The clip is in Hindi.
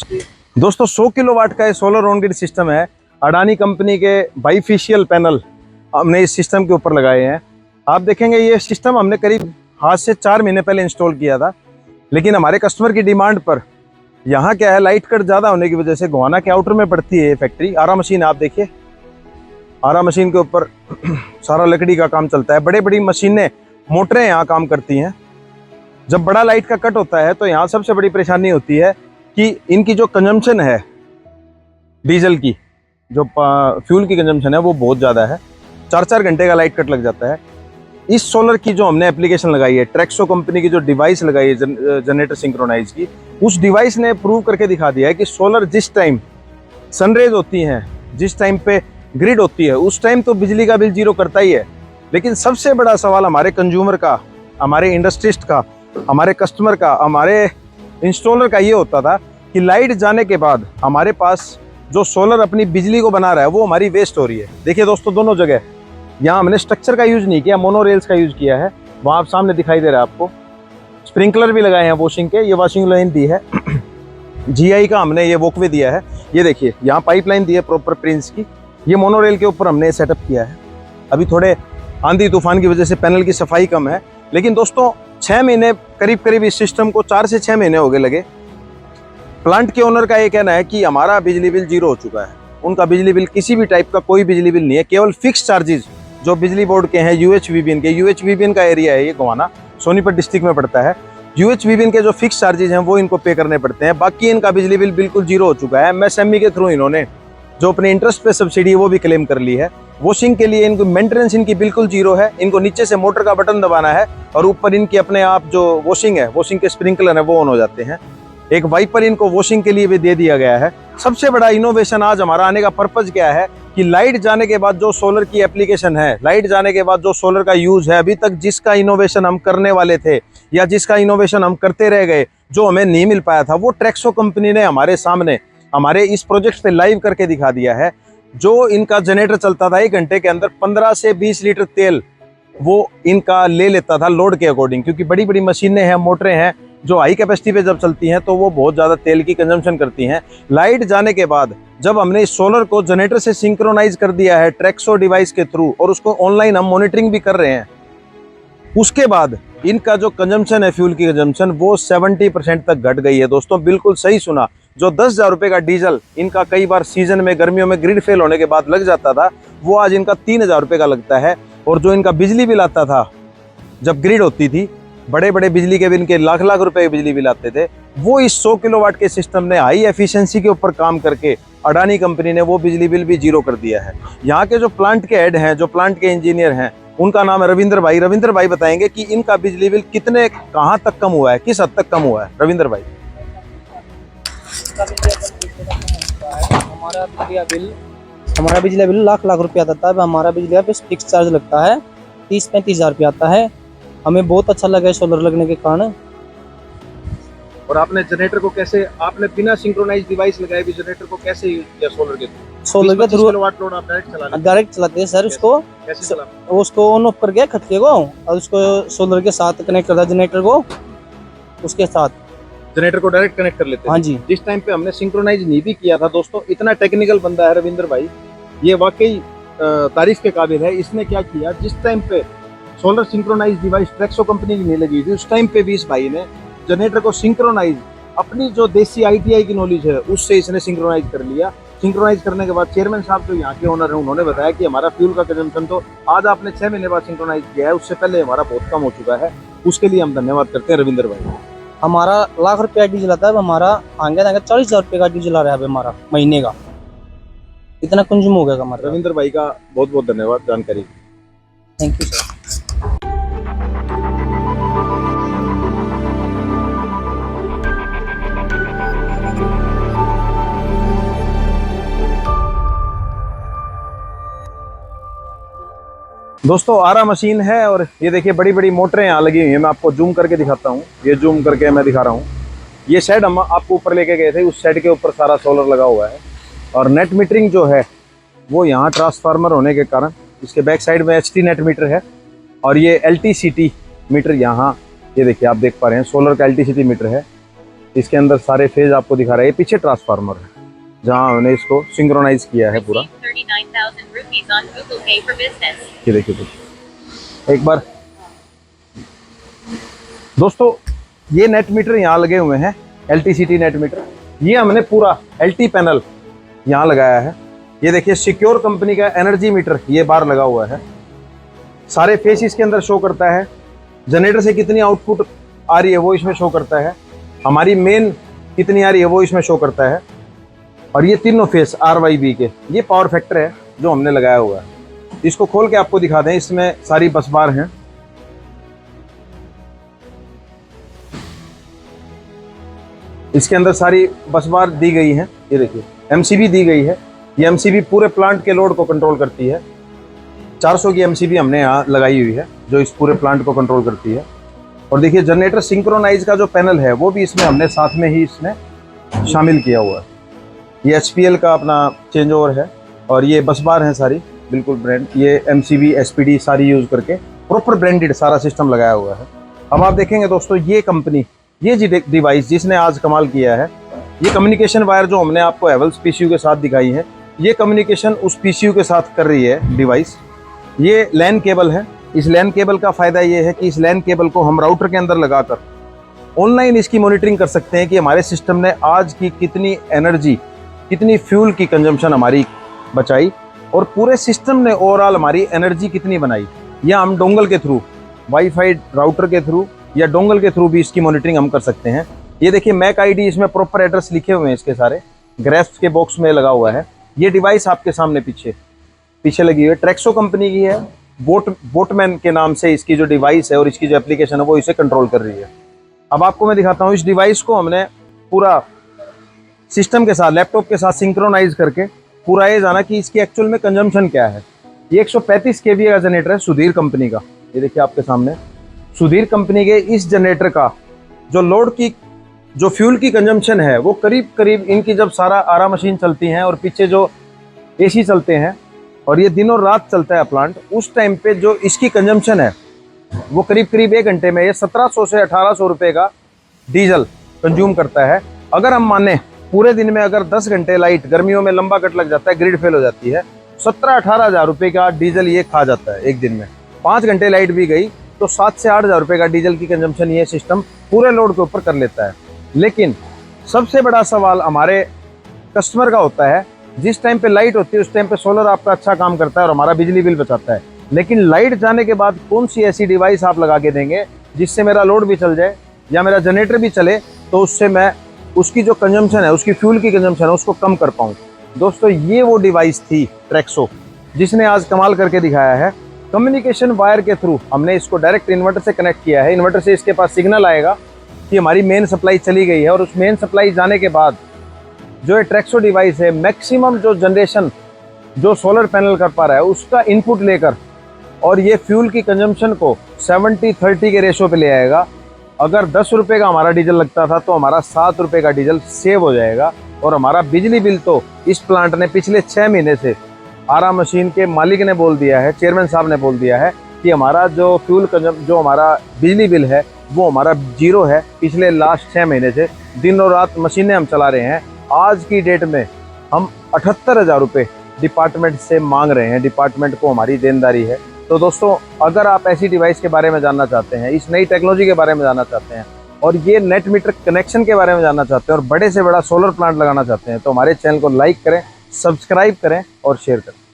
दोस्तों 100 किलोवाट का ये सोलर ऑन ग्रिड सिस्टम है। अडानी कंपनी के बाइफेशियल पैनल हमने इस सिस्टम के ऊपर लगाए हैं। आप देखेंगे ये सिस्टम हमने करीब आज से 4 महीने पहले इंस्टॉल किया था, लेकिन हमारे कस्टमर की डिमांड पर यहाँ क्या है, लाइट कट ज़्यादा होने की वजह से गोहाना के आउटर में पड़ती है ये फैक्ट्री। आरा मशीन आप देखिए, आरा मशीन के ऊपर सारा लकड़ी का काम चलता है। बड़ी बड़ी मशीनें, मोटरें यहाँ काम करती हैं। जब बड़ा लाइट का कट होता है तो यहाँ सबसे बड़ी परेशानी होती है कि इनकी जो कंजम्पशन है डीजल की, जो फ्यूल की कंजम्पशन है वो बहुत ज़्यादा है। 4-4 घंटे का लाइट कट लग जाता है। इस सोलर की जो हमने एप्लीकेशन लगाई है, ट्रेक्सो कंपनी की जो डिवाइस लगाई है जनरेटर सिंक्रोनाइज की, उस डिवाइस ने प्रूव करके दिखा दिया है कि सोलर जिस टाइम सनरेज होती हैं, जिस टाइम पे ग्रिड होती है, उस टाइम तो बिजली का बिल जीरो करता ही है। लेकिन सबसे बड़ा सवाल हमारे कंज्यूमर का, हमारे इंडस्ट्रिस्ट का, हमारे कस्टमर का, हमारे इंस्टॉलर का ये होता था कि लाइट जाने के बाद हमारे पास जो सोलर अपनी बिजली को बना रहा है वो हमारी वेस्ट हो रही है। देखिए दोस्तों, दोनों जगह यहाँ हमने स्ट्रक्चर का यूज नहीं किया, मोनोरेल्स का यूज किया है। वहाँ आप सामने दिखाई दे रहा है आपको, स्प्रिंकलर भी लगाए हैं वॉशिंग के। ये वॉशिंग लाइन दी है जीआई का, हमने ये वॉकवे दिया है। ये देखिए यहाँ पाइपलाइन दी है प्रॉपर प्रिंस की। ये मोनोरेल के ऊपर हमने सेटअप किया है। अभी थोड़े आंधी तूफान की वजह से पैनल की सफाई कम है, लेकिन दोस्तों 6 महीने करीब इस सिस्टम को 4 से 6 महीने हो गए लगे। प्लांट के ओनर का ये कहना है कि हमारा बिजली बिल जीरो हो चुका है। उनका बिजली बिल किसी भी टाइप का कोई बिजली बिल नहीं है, केवल फिक्स चार्जेस जो बिजली बोर्ड के हैं, यूएचवीबीएन के, यूएचवीबीएन का एरिया है ये गोहाना सोनीपत डिस्ट्रिक्ट में पड़ता है। यूएचवीबीएन के जो फिक्स चार्जेस हैं वो इनको पे करने पड़ते हैं। बाकी इनका बिजली बिल बिल्कुल जीरो हो चुका है। एमएसएमई के थ्रू इन्होंने जो अपने इंटरेस्ट पे सब्सिडी है वो भी क्लेम कर ली है। वॉशिंग के लिए इनको मेंटेनेंस इनकी बिल्कुल जीरो है। इनको नीचे से मोटर का बटन दबाना है और ऊपर इनकी अपने आप जो वॉशिंग है, वॉशिंग के स्प्रिंकलर है वो ऑन हो जाते हैं। एक वाइपर इनको वॉशिंग के लिए भी दे दिया गया है। सबसे बड़ा इनोवेशन आज हमारा आने का पर्पज क्या है कि लाइट जाने के बाद जो सोलर की एप्लीकेशन है, लाइट जाने के बाद जो सोलर का यूज है, अभी तक जिसका इनोवेशन हम करने वाले थे या जिसका इनोवेशन हम करते रह गए, जो हमें नहीं मिल पाया था, वो ट्रेक्सो कंपनी ने हमारे सामने हमारे इस प्रोजेक्ट पे लाइव करके दिखा दिया है। जो इनका जनरेटर चलता था 1 घंटे के अंदर 15 से 20 लीटर तेल वो इनका ले लेता था लोड के अकॉर्डिंग, क्योंकि बड़ी बड़ी मशीनें हैं, मोटरें हैं जो हाई कैपेसिटी पे जब चलती हैं तो वो बहुत ज़्यादा तेल की कंजम्पशन करती हैं। लाइट जाने के बाद जब हमने इस सोलर को जनरेटर से सिंक्रोनाइज कर दिया है ट्रेक्सो डिवाइस के थ्रू, और उसको ऑनलाइन हम मॉनिटरिंग भी कर रहे हैं, उसके बाद इनका जो कंजम्पशन है, फ्यूल की कंजम्पशन, वो 70% तक घट गई है। दोस्तों बिल्कुल सही सुना, जो 10,000 रुपये का डीजल इनका कई बार सीजन में गर्मियों में ग्रिड फेल होने के बाद लग जाता था, वो आज इनका 3,000 रुपये का लगता है। और जो इनका बिजली बिल आता था जब ग्रिड होती थी, बड़े बड़े बिजली के बिल के लाख रुपए के बिजली बिल आते थे, वो इस 100 किलोवाट के सिस्टम ने हाई एफिशिएंसी के ऊपर काम करके अडानी कंपनी ने वो बिजली बिल भी जीरो कर दिया है। यहाँ के जो प्लांट के हेड हैं, जो प्लांट के इंजीनियर हैं, उनका नाम है रविंद्र भाई। रविंद्र भाई बताएंगे कि इनका बिजली बिल कितने, कहाँ तक कम हुआ है, किस हद तक कम हुआ है। रविंद्र भाई। हमारा बिजली बिल लाख रुपया आता था। अब हमारा बिजली पे फिक्स चार्ज लगता है 30-35 हज़ार रुपया आता है। हमें बहुत अच्छा लगा है सोलर लगने के कारण। और आपने जनरेटर को कैसे, आपने बिना सिंक्रोनाइज डिवाइस लगाए भी जनरेटर को कैसे यूज किया सोलर के थ्रू? सोलर के थ्रू किलोवाट लोड आप डायरेक्ट चलाते हैं सर। उसको ऑन ऑफ करके खटके को, और उसको सोलर के साथ कनेक्ट करता है, जनरेटर को उसके साथ जनरेटर को डायरेक्ट कनेक्ट कर लेते हैं। हाँ जी। जिस टाइम पे हमने सिंक्रोनाइज नहीं भी किया था दोस्तों, इतना टेक्निकल बंदा है रविंद्र भाई, ये वाकई तारीफ के काबिल है। इसने क्या किया, जिस टाइम पे सोलर सिंक्रोनाइज डिवाइस ट्रेक्सो कंपनी की नहीं लगी थी, उस टाइम पे भी इस भाई ने जनरेटर को सिंक्रोनाइज, अपनी जो देसी आईटीआई की नॉलेज है उससे इसने सिंक्रोनाइज कर लिया। सिंक्रोनाइज करने के बाद चेयरमैन साहब जो यहाँ के ओनर हैं, उन्होंने बताया कि हमारा फ्यूल का कंजम्पशन तो आज आपने 6 महीने बाद सिंक्रोनाइज किया है, उससे पहले हमारा बहुत कम हो चुका है। उसके लिए हम धन्यवाद करते हैं रविंद्र भाई। हमारा लाख रुपया डीजल आता है, हमारा आगे 40,000 रुपये का डीजल आ रहा है हमारा महीने का। इतना कंज्यूम हो गया हमारा। रविंद्र भाई का बहुत बहुत धन्यवाद जानकारी। Thank you sir. दोस्तों आरा मशीन है और ये देखिए बड़ी बड़ी मोटरें यहाँ लगी हुई हैं। मैं आपको जूम करके दिखाता हूँ, ये जूम करके मैं दिखा रहा हूँ। ये शेड हम आपको ऊपर लेके गए थे, उस शेड के ऊपर सारा सोलर लगा हुआ है। और नेट मीटरिंग जो है वो यहाँ ट्रांसफार्मर होने के कारण इसके बैक साइड में HT नेट मीटर है, और ये LTCT मीटर यहाँ, ये देखिए आप देख पा रहे हैं सोलर का LTCT मीटर है। इसके अंदर सारे फेज आपको दिखा रहा है। ये पीछे ट्रांसफार्मर है जहाँ हमने इसको सिंक्रोनाइज किया है पूरा। ये देखिए एक बार दोस्तों, ये नेट मीटर यहाँ लगे हुए हैं, LTCT नेट मीटर। ये हमने पूरा LT पैनल यहाँ लगाया है। ये देखिए सिक्योर कंपनी का एनर्जी मीटर ये बाहर लगा हुआ है। सारे फेस इसके अंदर शो करता है। जनरेटर से कितनी आउटपुट आ रही है वो इसमें शो करता है। हमारी मेन कितनी आ रही है वो इसमें शो करता है। और ये तीनों फेस RYB के ये पावर फैक्टर है जो हमने लगाया हुआ है। इसको खोल के आपको दिखा दें, इसमें सारी बस बार हैं। इसके अंदर सारी बस बार दी गई हैं। ये देखिए MCB दी गई है। ये MCB पूरे प्लांट के लोड को कंट्रोल करती है। 400 की MCB हमने यहाँ लगाई हुई है जो इस पूरे प्लांट को कंट्रोल करती है। और देखिए जनरेटर सिंक्रोनाइज का जो पैनल है वो भी इसमें हमने साथ में ही इसमें शामिल किया हुआ है। ये HPL का अपना चेंज ओवर है और ये बस बार हैं सारी बिल्कुल ब्रांड। ये MCB SPD सारी यूज़ करके प्रॉपर ब्रांडेड सारा सिस्टम लगाया हुआ है। अब आप देखेंगे दोस्तों, ये कंपनी ये डिवाइस जिसने आज कमाल किया है, ये कम्युनिकेशन वायर जो हमने आपको हैवेल्स PCU के साथ दिखाई है, ये कम्युनिकेशन उस PCU के साथ कर रही है डिवाइस। ये लैन केबल है। इस लैन केबल का फ़ायदा ये है कि इस लैन केबल को हम राउटर के अंदर लगाकर ऑनलाइन इसकी मॉनिटरिंग कर सकते हैं कि हमारे सिस्टम ने आज की कितनी एनर्जी, कितनी फ्यूल की कंजम्पशन हमारी बचाई और पूरे सिस्टम ने ओवरऑल हमारी एनर्जी कितनी बनाई। या हम डोंगल के थ्रू, वाईफाई राउटर के थ्रू या डोंगल के थ्रू भी इसकी मॉनिटरिंग हम कर सकते हैं। ये देखिए मैक ID, इसमें प्रॉपर एड्रेस लिखे हुए हैं इसके सारे, ग्रेफ्स के बॉक्स में लगा हुआ है। ये डिवाइस आपके सामने पीछे लगी हुई है, ट्रैक्सो कंपनी की है। बोटमैन के नाम से इसकी जो डिवाइस है और इसकी जो एप्लीकेशन है वो इसे कंट्रोल कर रही है। अब आपको मैं दिखाता हूँ, इस डिवाइस को हमने पूरा सिस्टम के साथ, लैपटॉप के साथ सिंक्रोनाइज करके पूरा ये जाना कि इसकी एक्चुअल में कंजम्पशन क्या है। ये 135 kVA का जनरेटर है सुधीर कंपनी का। ये देखिए आपके सामने सुधीर कंपनी के इस जनरेटर का जो लोड की, जो फ्यूल की कंजम्पशन है वो करीब करीब इनकी जब सारा आरा मशीन चलती हैं और पीछे जो AC चलते हैं और ये दिनों रात चलता है प्लांट, उस टाइम पे जो इसकी कंजम्पशन है वो करीब करीब 1 घंटे में ये 1700 से 1800 रुपये का डीजल कंज्यूम करता है। अगर हम माने पूरे दिन में अगर 10 घंटे लाइट, गर्मियों में लंबा कट लग जाता है, ग्रिड फेल हो जाती है, 17-18 हज़ार रुपये का डीजल ये खा जाता है एक दिन में। 5 घंटे लाइट भी गई तो 7 से 8 हज़ार रुपये का डीजल की कंजम्पशन ये सिस्टम पूरे लोड के ऊपर कर लेता है। लेकिन सबसे बड़ा सवाल हमारे कस्टमर का होता है, जिस टाइम पे लाइट होती है उस टाइम पे सोलर आपका अच्छा काम करता है और हमारा बिजली बिल बचाता है, लेकिन लाइट जाने के बाद कौन सी ऐसी डिवाइस आप लगा के देंगे जिससे मेरा लोड भी चल जाए या मेरा जनरेटर भी चले, तो उससे मैं उसकी जो कंजम्पशन है, उसकी फ्यूल की कंजम्पशन है, उसको कम कर पाऊँ। दोस्तों ये वो डिवाइस थी ट्रैक्सो जिसने आज कमाल करके दिखाया है। कम्युनिकेशन वायर के थ्रू हमने इसको डायरेक्ट इन्वर्टर से कनेक्ट किया है। इन्वर्टर से इसके पास सिग्नल आएगा कि हमारी मेन सप्लाई चली गई है और उस मेन सप्लाई जाने के बाद जो ये ट्रैक्सो डिवाइस है मैक्सिमम जो जनरेशन जो सोलर पैनल कर पा रहा है उसका इनपुट लेकर और ये फ्यूल की कंजम्पशन को 70-30 के रेशो पे ले आएगा। अगर 10 रुपये का हमारा डीजल लगता था तो हमारा 7 रुपये का डीजल सेव हो जाएगा। और हमारा बिजली बिल तो इस प्लांट ने पिछले 6 महीने से आरा मशीन के मालिक ने बोल दिया है, चेयरमैन साहब ने बोल दिया है कि हमारा जो जो हमारा बिजली बिल है वो हमारा 0 है। पिछले लास्ट 6 महीने से दिन और रात मशीनें हम चला रहे हैं। आज की डेट में हम 78,000 रुपये डिपार्टमेंट से मांग रहे हैं। डिपार्टमेंट को हमारी देनदारी है। तो दोस्तों अगर आप ऐसी डिवाइस के बारे में जानना चाहते हैं, इस नई टेक्नोलॉजी के बारे में जानना चाहते हैं और ये नेट मीटर कनेक्शन के बारे में जानना चाहते हैं और बड़े से बड़ा सोलर प्लांट लगाना चाहते हैं, तो हमारे चैनल को लाइक करें, सब्सक्राइब करें और शेयर करें।